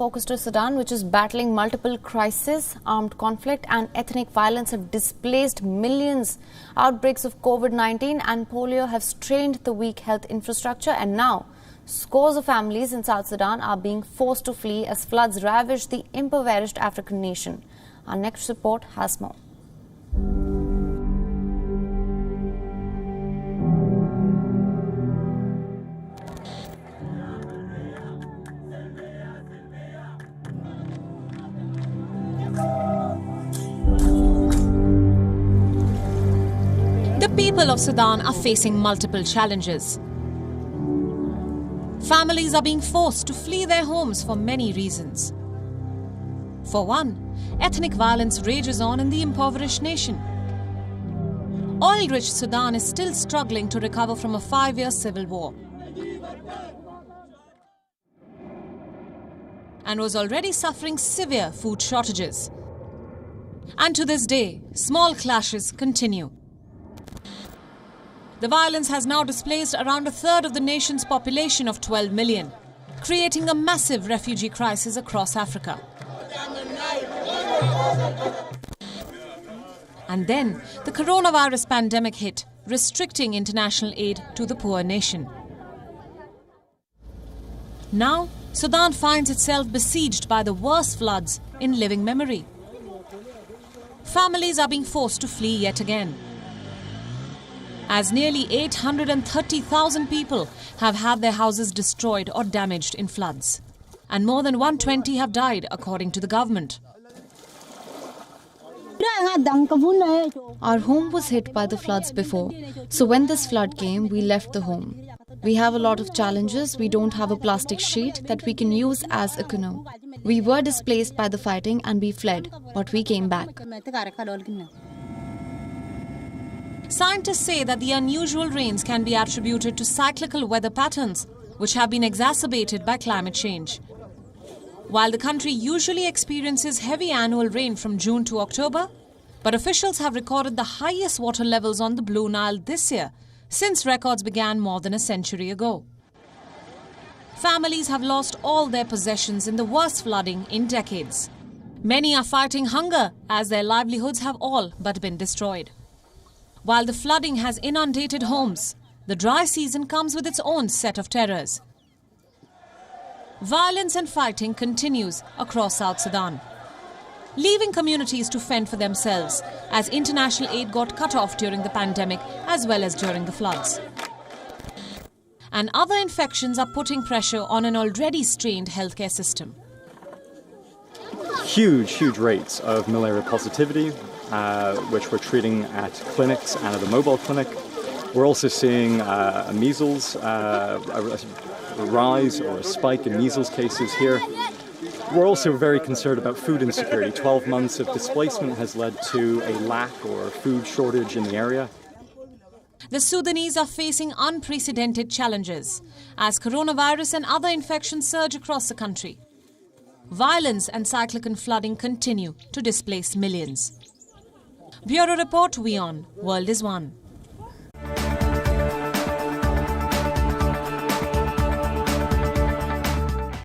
Focus to Sudan, which is battling multiple crises, armed conflict and ethnic violence have displaced millions. Outbreaks of COVID-19 and polio have strained the weak health infrastructure, and now scores of families in South Sudan are being forced to flee as floods ravage the impoverished African nation. Our next report has more. The people of Sudan are facing multiple challenges. Families are being forced to flee their homes for many reasons. For one, ethnic violence rages on in the impoverished nation. Oil-rich Sudan is still struggling to recover from a 5-year civil war and was already suffering severe food shortages. And to this day, small clashes continue. The violence has now displaced around a third of the nation's population of 12 million, creating a massive refugee crisis across Africa. And then the coronavirus pandemic hit, restricting international aid to the poor nation. Now, Sudan finds itself besieged by the worst floods in living memory. Families are being forced to flee yet again, as nearly 830,000 people have had their houses destroyed or damaged in floods. And more than 120 have died, according to the government. Our home was hit by the floods before, so when this flood came, we left the home. We have a lot of challenges. We don't have a plastic sheet that we can use as a canoe. We were displaced by the fighting and we fled, but we came back. Scientists say that the unusual rains can be attributed to cyclical weather patterns, which have been exacerbated by climate change. While the country usually experiences heavy annual rain from June to October, but officials have recorded the highest water levels on the Blue Nile this year, since records began more than a century ago. Families have lost all their possessions in the worst flooding in decades. Many are fighting hunger as their livelihoods have all but been destroyed. While the flooding has inundated homes, the dry season comes with its own set of terrors. Violence and fighting continues across South Sudan, leaving communities to fend for themselves as international aid got cut off during the pandemic as well as during the floods. And other infections are putting pressure on an already strained healthcare system. Huge rates of malaria positivity, which we're treating at clinics and at a mobile clinic. We're also seeing measles, a rise or a spike in measles cases here. We're also very concerned about food insecurity. 12 months of displacement has led to a lack or food shortage in the area. The Sudanese are facing unprecedented challenges as coronavirus and other infections surge across the country. Violence and cyclical flooding continue to displace millions. Bureau Report, WION World is One.